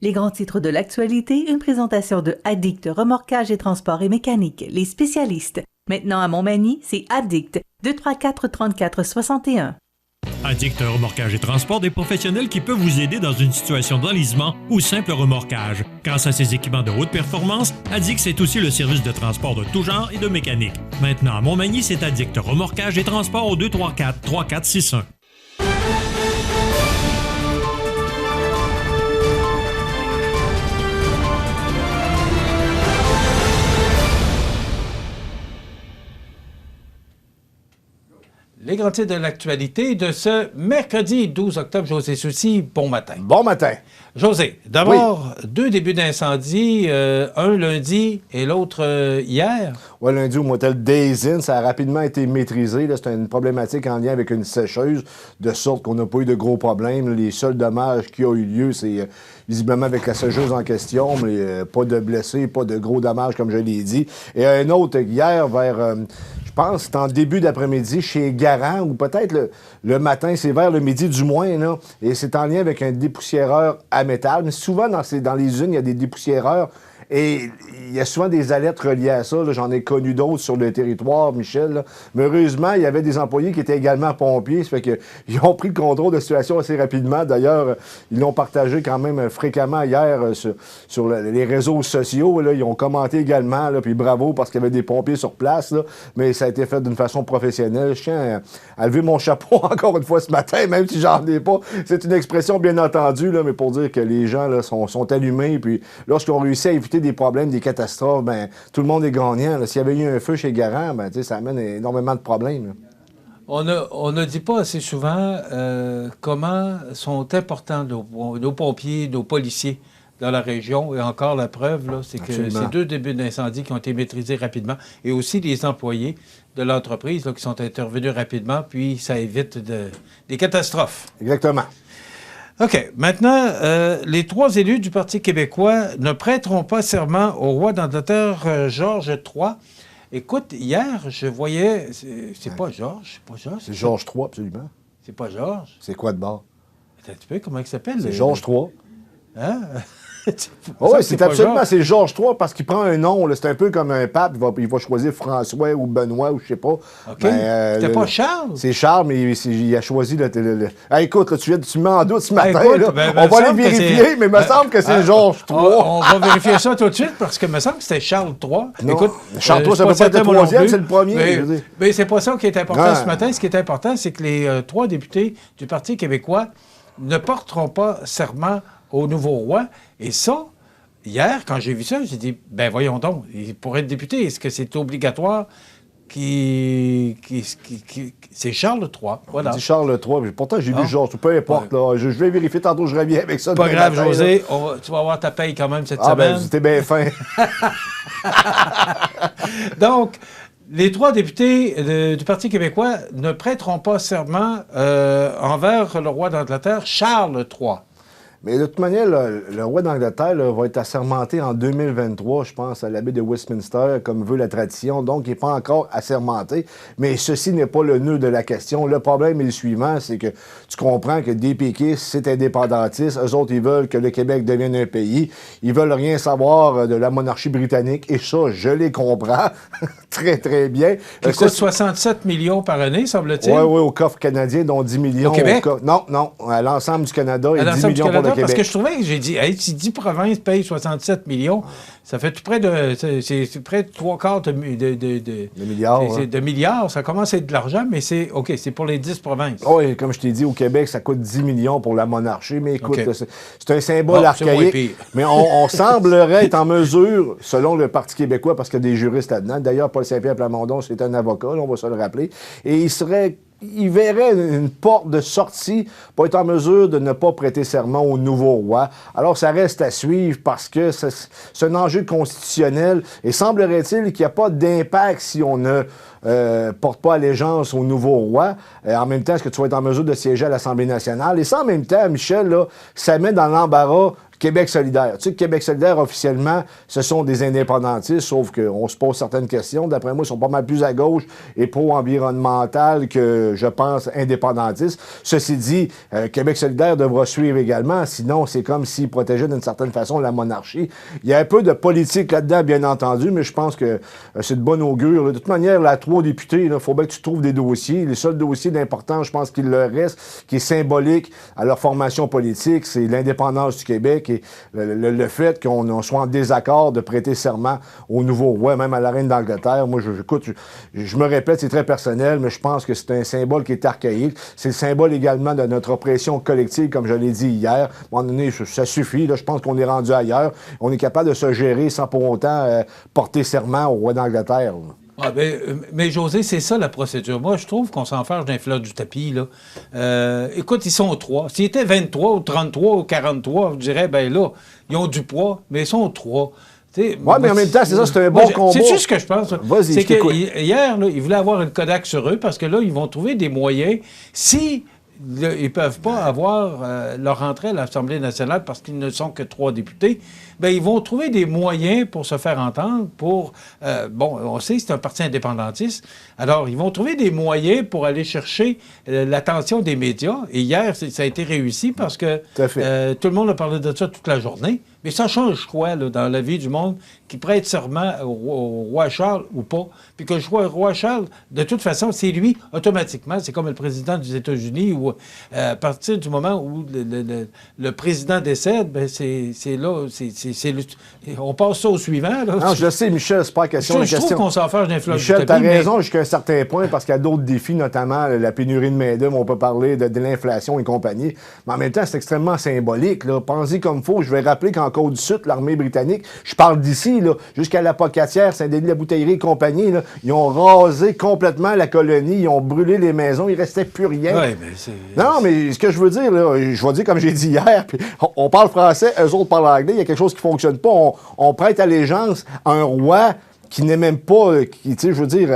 Les grands titres de l'actualité, une présentation de Addict Remorquage et Transport et Mécanique, les spécialistes. Maintenant à Montmagny, c'est Addict, 234-34-61. Addict Remorquage et Transport, des professionnels qui peuvent vous aider dans une situation d'enlisement ou simple remorquage. Grâce à ses équipements de haute performance, Addict, c'est aussi le service de transport de tout genre et de mécanique. Maintenant à Montmagny, c'est Addict Remorquage et Transport au 234-3461. Les grands titres de l'actualité de ce mercredi 12 octobre. José Soucy, bon matin. Bon matin. José, d'abord, deux débuts d'incendie, un lundi et l'autre hier. Oui, lundi au motel Days Inn, ça a rapidement été maîtrisé. C'était une problématique en lien avec une sécheuse, de sorte qu'on n'a pas eu de gros problèmes. Les seuls dommages qui ont eu lieu, c'est visiblement avec la sécheuse en question, mais pas de blessés, pas de gros dommages, comme je l'ai dit. Et un autre hier, vers... je pense, c'est en début d'après-midi, chez Garant, ou peut-être le matin, c'est vers le midi du moins, là, et c'est en lien avec un dépoussiéreur à métal. Mais souvent, dans les usines, il y a des dépoussiéreurs, et il y a souvent des alertes reliées à ça. Là. J'en ai connu d'autres sur le territoire, Michel. Là. Mais heureusement, il y avait des employés qui étaient également pompiers. Ça fait qu'ils ont pris le contrôle de la situation assez rapidement. D'ailleurs, ils l'ont partagé quand même fréquemment hier sur les réseaux sociaux. Là. Ils ont commenté également, là, puis bravo, parce qu'il y avait des pompiers sur place. Là. Mais ça a été fait d'une façon professionnelle. Je tiens à lever mon chapeau encore une fois ce matin, même si j'en ai pas. C'est une expression bien entendue, là, mais pour dire que les gens là, sont allumés. Puis lorsqu'on réussit à éviter des problèmes, des catastrophes, ben tout le monde est gagnant. S'il y avait eu un feu chez Garant, ben, ça amène énormément de problèmes. Là. On ne dit pas assez souvent comment sont importants nos pompiers, nos policiers dans la région. Et encore la preuve, là, c'est que ces deux débuts d'incendie qui ont été maîtrisés rapidement, et aussi les employés de l'entreprise là, qui sont intervenus rapidement, puis ça évite des catastrophes. Exactement. OK. Maintenant, les trois élus du Parti québécois ne prêteront pas serment au roi d'Angleterre Georges III. Écoute, hier, je voyais... C'est pas Georges. C'est Georges III, absolument. C'est pas Georges. C'est quoi de bord? Attends un petit peu, comment il s'appelle? C'est Georges III. Hein? Oui, c'est absolument, c'est Georges III parce qu'il prend un nom. C'est un peu comme un pape. Il va choisir François ou Benoît ou je sais pas. OK. C'était pas Charles? C'est Charles, mais il a choisi le... Ah, écoute, là, tu me mets en doute ce matin. Écoute, on va aller vérifier, mais il me semble que c'est Georges III. On va vérifier ça tout de suite parce que me semble que c'était Charles III. Non, écoute, Charles III, ça peut pas être le troisième, c'est le premier. Mais c'est pas ça qui est important ce matin. Ce qui est important, c'est que les trois députés du Parti québécois ne porteront pas serment au nouveau roi. Et ça... Hier, quand j'ai vu ça, j'ai dit, ben voyons donc, pour être député, est-ce que c'est obligatoire c'est Charles III, voilà. C'est Charles III, pourtant j'ai lu Georges, peu importe, là, je vais vérifier tantôt, je reviens avec ça. Pas grave, José, tu vas avoir ta paye quand même cette semaine. Ben, c'était bien fin. Donc, les trois députés du Parti québécois ne prêteront pas serment envers le roi d'Angleterre, Charles III. Mais de toute manière, le roi d'Angleterre va être assermenté en 2023, je pense, à l'abbaye de Westminster, comme veut la tradition. Donc, il n'est pas encore assermenté. Mais ceci n'est pas le nœud de la question. Le problème est le suivant, c'est que tu comprends que des péquistes, c'est indépendantiste. Eux autres, ils veulent que le Québec devienne un pays. Ils veulent rien savoir de la monarchie britannique. Et ça, je les comprends très, très bien. Qui coûte 67 millions par année, semble-t-il. Oui, au coffre canadien, dont 10 millions. Au Québec? Non, à l'ensemble du Canada et 10 millions pour le Québec. Parce que je trouvais que j'ai dit, hey, si 10 provinces payent 67 millions, ça fait tout près de... C'est près de 3/4 de milliards. De milliards. Ça commence à être de l'argent, mais c'est OK, c'est pour les 10 provinces. Oui, comme je t'ai dit, au Québec, ça coûte 10 millions pour la monarchie. Mais écoute, c'est un symbole archaïque. Mais on semblerait être en mesure, selon le Parti québécois, parce qu'il y a des juristes là-dedans. D'ailleurs, Paul Saint-Pierre Plamondon, c'est un avocat, là, on va se le rappeler. Et il verrait une porte de sortie pour être en mesure de ne pas prêter serment au nouveau roi. Alors, ça reste à suivre parce que c'est un enjeu constitutionnel et semblerait-il qu'il n'y a pas d'impact si on ne porte pas allégeance au nouveau roi. En même temps, est-ce que tu vas être en mesure de siéger à l'Assemblée nationale? Et ça, en même temps, Michel, là, ça met dans l'embarras Québec solidaire. Tu sais que Québec solidaire, officiellement, ce sont des indépendantistes, sauf qu'on se pose certaines questions. D'après moi, ils sont pas mal plus à gauche et pro-environnemental que, je pense, indépendantistes. Ceci dit, Québec solidaire devra suivre également, sinon c'est comme s'ils protégeaient d'une certaine façon la monarchie. Il y a un peu de politique là-dedans, bien entendu, mais je pense que c'est de bonne augure. Là. De toute manière, là, 3 députés, il faut bien que tu trouves des dossiers. Les seuls dossiers d'importance, je pense qu'il leur reste, qui est symbolique à leur formation politique, c'est l'indépendance du Québec et le fait qu'on soit en désaccord de prêter serment au nouveau roi, même à la reine d'Angleterre. Moi, je me répète, c'est très personnel, mais je pense que c'est un symbole qui est archaïque. C'est le symbole également de notre oppression collective, comme je l'ai dit hier. À un moment donné, ça suffit. Là, je pense qu'on est rendu ailleurs. On est capable de se gérer sans pour autant porter serment au roi d'Angleterre. Ah, mais José, c'est ça la procédure. Moi, je trouve qu'on s'enfarge d'un fleur du tapis. Là. Écoute, ils sont 3. S'ils étaient 23 ou 33 ou 43, je dirais, ben là, ils ont du poids, mais ils sont 3. Oui, mais en même temps, c'est ça, c'est un bon combat. C'est juste ce que je pense. Vas-y, c'est que hier, là, ils voulaient avoir une Kodak sur eux parce que là, ils vont trouver des moyens. Si ils ne peuvent pas avoir leur entrée à l'Assemblée nationale parce qu'ils ne sont que 3 députés, bien, ils vont trouver des moyens pour se faire entendre, pour... on sait que c'est un parti indépendantiste, alors ils vont trouver des moyens pour aller chercher l'attention des médias. Et hier, ça a été réussi parce que tout le monde a parlé de ça toute la journée. Mais ça change quoi, là, dans la vie du monde qui prête serment au roi Charles ou pas? Puis que le roi Charles, de toute façon, c'est lui, automatiquement, c'est comme le président des États-Unis, où à partir du moment où le président décède, ben c'est là, on passe ça au suivant. Là. Non, je le sais, Michel, c'est pas la question. Je trouve qu'on s'en fait d'un flot. Michel, tu as raison jusqu'à un certain point, parce qu'il y a d'autres défis, notamment la pénurie de main-d'œuvre, on peut parler de l'inflation et compagnie. Mais en même temps, c'est extrêmement symbolique. Pensez comme il faut. Je vais rappeler qu'en Côte-du-Sud, l'armée britannique, je parle d'ici, jusqu'à la Pocatière, Saint-Denis-la-Bouteillerie et compagnie, là, ils ont rasé complètement la colonie, ils ont brûlé les maisons, il restait plus rien. Ouais, mais non, mais ce que je veux dire, là, je vais dire comme j'ai dit hier, puis on parle français, eux autres parlent anglais, il y a quelque chose qui fonctionne pas. On prête allégeance à un roi qui n'est même pas, tu sais, je veux dire,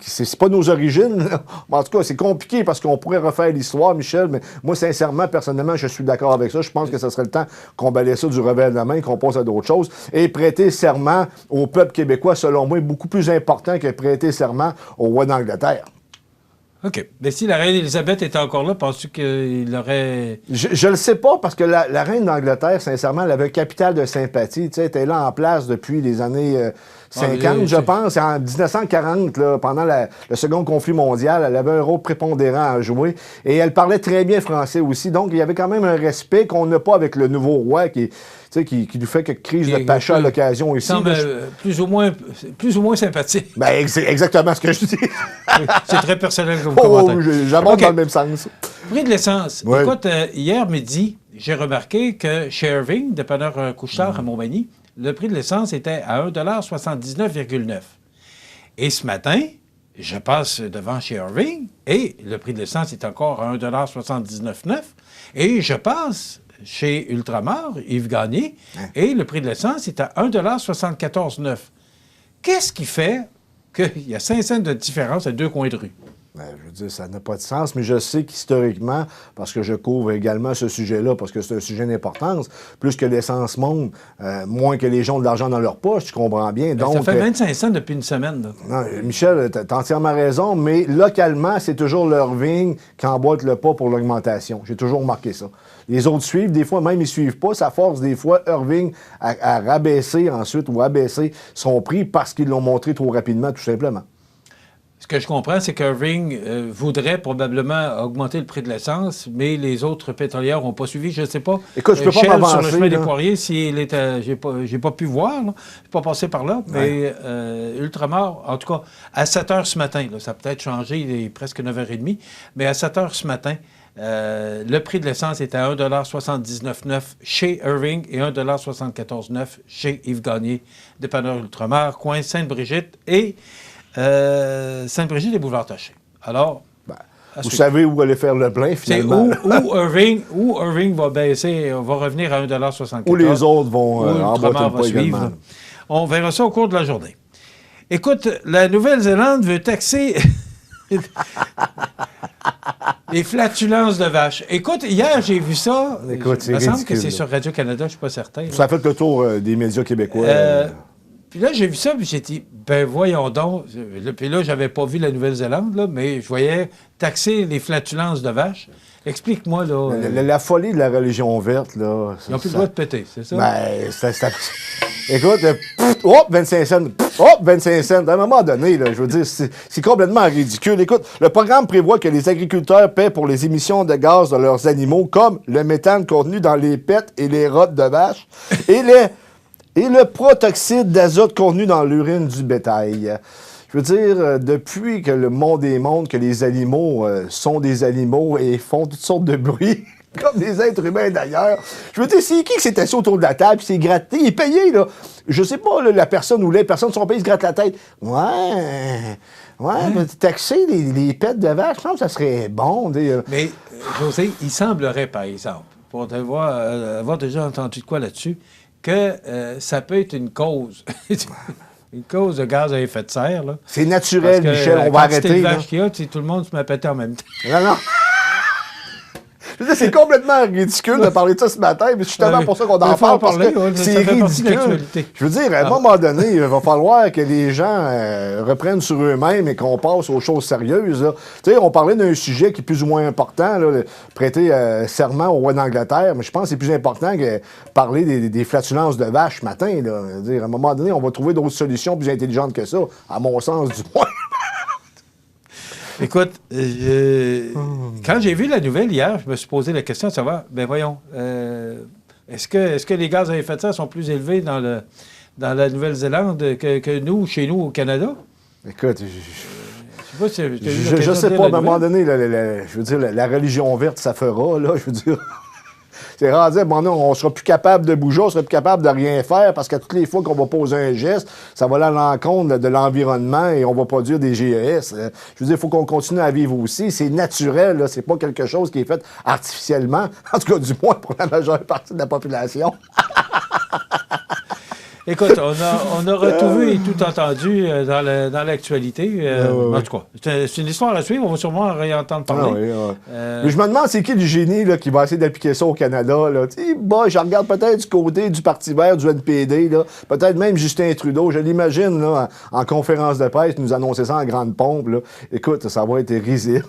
c'est pas nos origines. En tout cas, c'est compliqué parce qu'on pourrait refaire l'histoire, Michel, mais moi, sincèrement, personnellement, je suis d'accord avec ça. Je pense que ce serait le temps qu'on balaye ça du revers de la main, qu'on passe à d'autres choses. Et prêter serment au peuple québécois, selon moi, est beaucoup plus important que prêter serment au roi d'Angleterre. OK. Mais si la reine Élisabeth était encore là, penses-tu qu'il aurait... Je le sais pas, parce que la reine d'Angleterre, sincèrement, elle avait un capital de sympathie. Tu sais, elle était là en place depuis les années 50, je pense. En 1940, là, pendant le second conflit mondial, elle avait un rôle prépondérant à jouer. Et elle parlait très bien français aussi. Donc, il y avait quand même un respect qu'on n'a pas avec le nouveau roi qui nous fait quelques crises de pacha à l'occasion ici. Il semble plus ou moins sympathique. Ben, c'est exactement ce que je dis. C'est très personnel comme commentaire. J'aborde dans le même sens. Prix de l'essence. Ouais. Écoute, hier midi, j'ai remarqué que chez Irving, dépanneur Couche-Tard à Montmagny, le prix de l'essence était à 1,79,9 $. Et ce matin, je passe devant chez Irving et le prix de l'essence est encore à 1,79,9 $. Et je passe chez Ultramar, Yves Gagné, et le prix de l'essence est à 1,74,9 $. Qu'est-ce qui fait qu'il y a 5 cents de différence à 2 coins de rue? Ben, je veux dire, ça n'a pas de sens, mais je sais qu'historiquement, parce que je couvre également ce sujet-là, parce que c'est un sujet d'importance, plus que l'essence monte, moins que les gens ont de l'argent dans leur poche, tu comprends bien. Ben, donc, ça fait 25 cents depuis une semaine. Là. Non, Michel, t'as entièrement raison, mais localement, c'est toujours l'Irving qui emboîte le pas pour l'augmentation. J'ai toujours remarqué ça. Les autres suivent, des fois même ils suivent pas. Ça force des fois Irving à rabaisser ensuite ou abaisser son prix parce qu'ils l'ont montré trop rapidement, tout simplement. Ce que je comprends, c'est qu'Irving voudrait probablement augmenter le prix de l'essence, mais les autres pétrolières n'ont pas suivi. Je ne sais pas. Écoute, je peux pas m'avancer. Sur le chemin des Poiriers, s'il était, j'ai pas pu voir, je ne suis pas passé par là, mais Ultramar, en tout cas, à 7 h ce matin, là, ça a peut-être changé, il est presque 9h30, mais à 7 h ce matin, le prix de l'essence est à 1,79,9 $ chez Irving et 1,74,9 $ chez Yves Gagné, dépanneur Ultramar, coin Sainte-Brigitte et Sainte-Brigitte et Boulevard-Taché. Alors, vous savez où aller faire le plein, finalement. Où Irving va baisser, va revenir à 1,74 $. Où les autres vont emboîter le pas également. On verra ça au cours de la journée. Écoute, la Nouvelle-Zélande veut taxer... Les flatulences de vaches. Écoute, hier, j'ai vu ça. Écoute, Il me semble que c'est sur Radio-Canada, je ne suis pas certain. Ça a fait le tour des médias québécois. Puis là, j'ai vu ça, puis j'ai dit, ben voyons donc. Puis là, j'avais pas vu la Nouvelle-Zélande, là, mais je voyais taxer les flatulences de vaches. Explique-moi, là. La folie de la religion verte, là. Ils n'ont plus le droit de péter, c'est ça? Ben, écoute, 25 cents. 25 cents. À un moment donné, là, je veux dire, c'est complètement ridicule. Écoute, le programme prévoit que les agriculteurs paient pour les émissions de gaz de leurs animaux, comme le méthane contenu dans les pets et les rottes de vache, et le protoxyde d'azote contenu dans l'urine du bétail. Je veux dire, depuis que le monde est monde, que les animaux sont des animaux et font toutes sortes de bruits, comme des êtres humains d'ailleurs. Je veux dire, c'est qui s'est assis autour de la table, s'est gratté, il est payé, là. Je sais pas, là, la personne ou les personnes sont payées, se grattent la tête. Taxer les pets de vache, je pense que ça serait bon. Mais, José, il semblerait, par exemple, pour avoir déjà entendu de quoi là-dessus, que ça peut être une cause. Une cause de gaz à effet de serre, là. C'est naturel, Michel, on va arrêter. C'est vache qu'il y a, tout le monde se met à péter en même temps. Non. Je veux dire, c'est complètement ridicule de parler de ça ce matin, mais c'est justement pour ça qu'on en parle, parce que c'est ridicule. Je veux dire, à un moment donné, il va falloir que les gens reprennent sur eux-mêmes et qu'on passe aux choses sérieuses. Tu sais, on parlait d'un sujet qui est plus ou moins important, là, prêter serment au roi d'Angleterre, mais je pense que c'est plus important que parler des flatulences de vaches ce matin. Là. Je veux dire, à un moment donné, on va trouver d'autres solutions plus intelligentes que ça, à mon sens du moins. Écoute, quand j'ai vu la nouvelle hier, je me suis posé la question de savoir, ben voyons, est-ce que les gaz à effet de serre sont plus élevés dans la Nouvelle-Zélande que nous, chez nous, au Canada? Écoute, je sais pas, à un moment donné, je veux dire, la religion verte, ça fera, là, je veux dire... C'est rendu, bon, non, on sera plus capable de bouger, on sera plus capable de rien faire parce que toutes les fois qu'on va poser un geste, ça va aller à l'encontre de l'environnement et on va produire des GES. Je veux dire, il faut qu'on continue à vivre aussi. C'est naturel, là. C'est pas quelque chose qui est fait artificiellement, en tout cas, du moins pour la majeure partie de la population. Écoute, on a tout vu et tout entendu dans l'actualité. En tout cas, c'est une histoire à suivre. On va sûrement en réentendre parler. Mais je me demande, c'est qui le génie là, qui va essayer d'appliquer ça au Canada? Là? Je regarde peut-être du côté du Parti vert, du NPD, là. Peut-être même Justin Trudeau. Je l'imagine là, en conférence de presse nous annoncer ça en grande pompe. Là. Écoute, ça va être risible.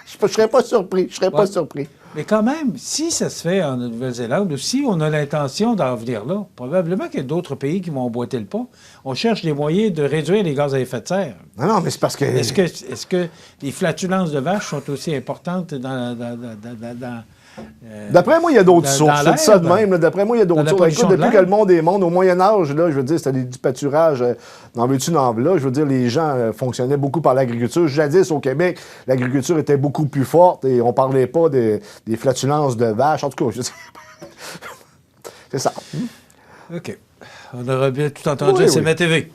Je serais pas surpris. Pas surpris. Mais quand même, si ça se fait en Nouvelle-Zélande ou si on a l'intention d'en venir là, probablement qu'il y a d'autres pays qui vont emboîter le pas. On cherche des moyens de réduire les gaz à effet de serre. Non, mais c'est parce que... Est-ce que les flatulences de vaches sont aussi importantes d'après moi, il y a d'autres sources. Je dis ça de même. D'après moi, il y a d'autres sources. Écoute, depuis que le monde est monde, au Moyen-Âge, là, je veux dire, c'était du pâturage. N'en veux-tu, n'en veux là. Je veux dire, les gens fonctionnaient beaucoup par l'agriculture. Jadis, au Québec, l'agriculture était beaucoup plus forte et on parlait pas des flatulences de vaches. En tout cas, je sais pas. C'est ça. OK. On aurait bien tout entendu à CMA-TV.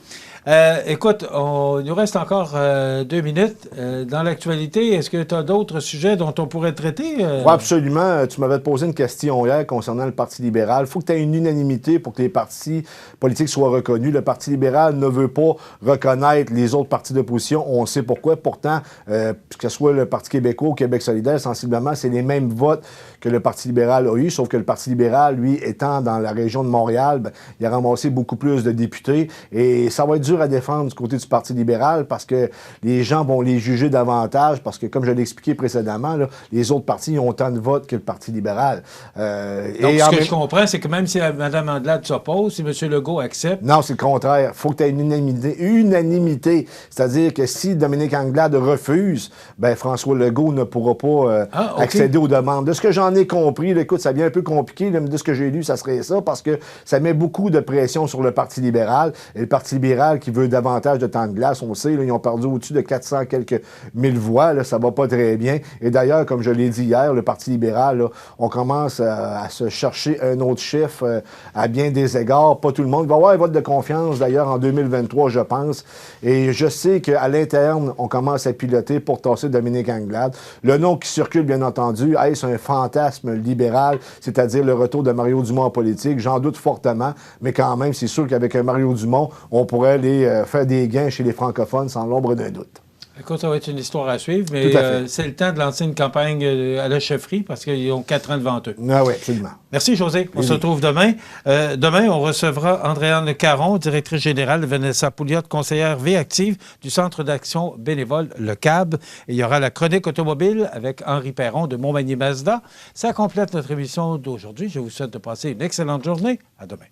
Écoute, il nous reste encore 2 minutes. Dans l'actualité, est-ce que tu as d'autres sujets dont on pourrait traiter? Oui, absolument. Tu m'avais posé une question hier concernant le Parti libéral. Il faut que tu aies une unanimité pour que les partis politiques soient reconnus. Le Parti libéral ne veut pas reconnaître les autres partis d'opposition. On sait pourquoi. Pourtant, que ce soit le Parti québécois ou Québec solidaire, sensiblement, c'est les mêmes votes que le Parti libéral a eu, sauf que le Parti libéral, lui, étant dans la région de Montréal, il a ramassé beaucoup plus de députés. Et ça va être dur à défendre du côté du Parti libéral parce que les gens vont les juger davantage parce que, comme je l'ai expliqué précédemment, là, les autres partis ont autant de votes que le Parti libéral. Donc, ce que je comprends, c'est que même si Mme Andelade s'oppose, si M. Legault accepte... Non, c'est le contraire. Il faut que tu aies une unanimité. C'est-à-dire que si Dominique Andelade refuse, ben François Legault ne pourra pas accéder aux demandes. De ce que j'en ai compris, là, écoute, ça devient un peu compliqué, là, mais de ce que j'ai lu, ça serait ça, parce que ça met beaucoup de pression sur le Parti libéral. Et le Parti libéral qui veut davantage de temps de glace, on sait, là, ils ont perdu au-dessus de 400 quelques mille voix, là, ça va pas très bien. Et d'ailleurs, comme je l'ai dit hier, le Parti libéral, là, on commence à se chercher un autre chef à bien des égards. Pas tout le monde. Il va y avoir un vote de confiance, d'ailleurs, en 2023, je pense. Et je sais qu'à l'interne, on commence à piloter pour tasser Dominique Andelade. Le nom qui circule, bien entendu, est-ce un fantasme libéral, c'est-à-dire le retour de Mario Dumont en politique? J'en doute fortement, mais quand même, c'est sûr qu'avec un Mario Dumont, on pourrait aller faire des gains chez les francophones sans l'ombre d'un doute. Écoute, ça va être une histoire à suivre, mais c'est le temps de lancer une campagne à la chefferie parce qu'ils ont 4 ans devant eux. Ah oui, absolument. Merci, José. On se retrouve demain. Demain, on recevra Andréane Caron, directrice générale, Vanessa Pouliot, conseillère vie active du Centre d'action bénévole, le CAB. Et il y aura la chronique automobile avec Henri Perron de Montmagny Mazda. Ça complète notre émission d'aujourd'hui. Je vous souhaite de passer une excellente journée. À demain.